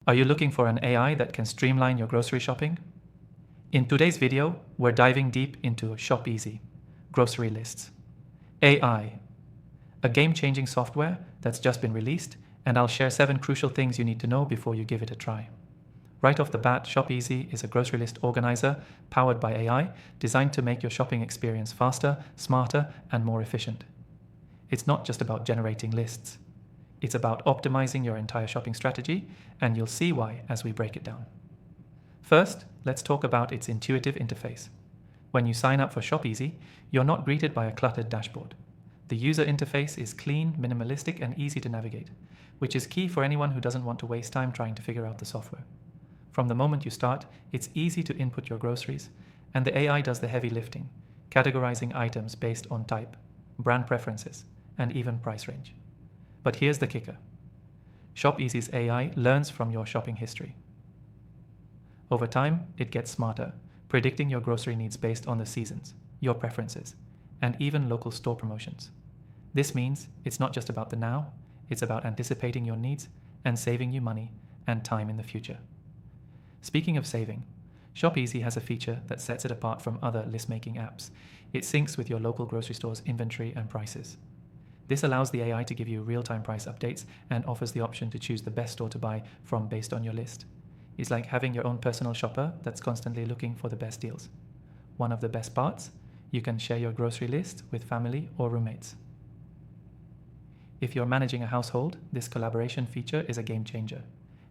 Are you looking for an AI that can streamline your grocery shopping? In today's video, we're diving deep into ShopEasy, grocery lists. AI, a game-changing software that's just been released, and I'll share 7 crucial things you need to know before you give it a try. Right off the bat, ShopEasy is a grocery list organizer powered by AI, designed to make your shopping experience faster, smarter, and more efficient. It's not just about generating lists. It's about optimizing your entire shopping strategy, and you'll see why as we break it down. First, let's talk about its intuitive interface. When you sign up for ShopEasy, you're not greeted by a cluttered dashboard. The user interface is clean, minimalistic, and easy to navigate, which is key for anyone who doesn't want to waste time trying to figure out the software. From the moment you start, it's easy to input your groceries, and the AI does the heavy lifting, categorizing items based on type, brand preferences, and even price range. But here's the kicker. ShopEasy's AI learns from your shopping history. Over time, it gets smarter, predicting your grocery needs based on the seasons, your preferences, and even local store promotions. This means it's not just about the now, it's about anticipating your needs and saving you money and time in the future. Speaking of saving, ShopEasy has a feature that sets it apart from other list-making apps. It syncs with your local grocery store's inventory and prices. This allows the AI to give you real-time price updates and offers the option to choose the best store to buy from based on your list. It's like having your own personal shopper that's constantly looking for the best deals. One of the best parts, you can share your grocery list with family or roommates. If you're managing a household, this collaboration feature is a game changer.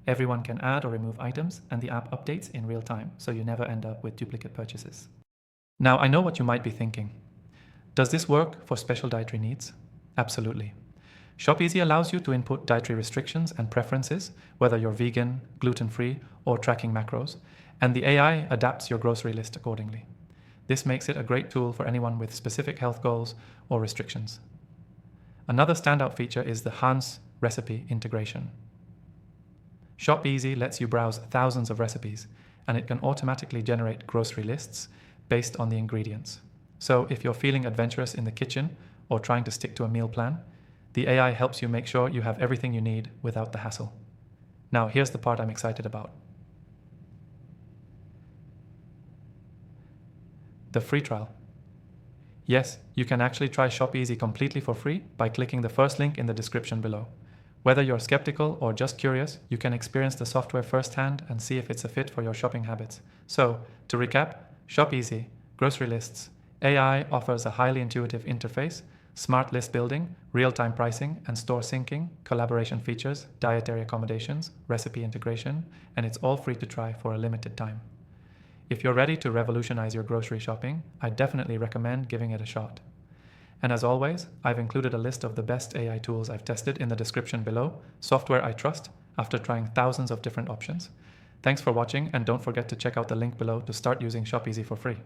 Everyone can add or remove items, and the app updates in real time, so you never end up with duplicate purchases. Now, I know what you might be thinking. Does this work for special dietary needs? Absolutely. ShopEasy allows you to input dietary restrictions and preferences, whether you're vegan, gluten-free, or tracking macros, and the AI adapts your grocery list accordingly. This makes it a great tool for anyone with specific health goals or restrictions. Another standout feature is the Hans recipe integration. ShopEasy lets you browse thousands of recipes, and it can automatically generate grocery lists based on the ingredients. So if you're feeling adventurous in the kitchen or trying to stick to a meal plan, the AI helps you make sure you have everything you need without the hassle. Now, here's the part I'm excited about. The free trial. Yes, you can actually try ShopEasy completely for free by clicking the first link in the description below. Whether you're skeptical or just curious, you can experience the software firsthand and see if it's a fit for your shopping habits. So, to recap, ShopEasy, grocery lists, AI offers a highly intuitive interface, smart list building, real-time pricing and store syncing, collaboration features, dietary accommodations, recipe integration, and it's all free to try for a limited time. If you're ready to revolutionize your grocery shopping, I definitely recommend giving it a shot. And as always, I've included a list of the best AI tools I've tested in the description below, software I trust after trying thousands of different options. Thanks for watching, and don't forget to check out the link below to start using ShopEasy for free.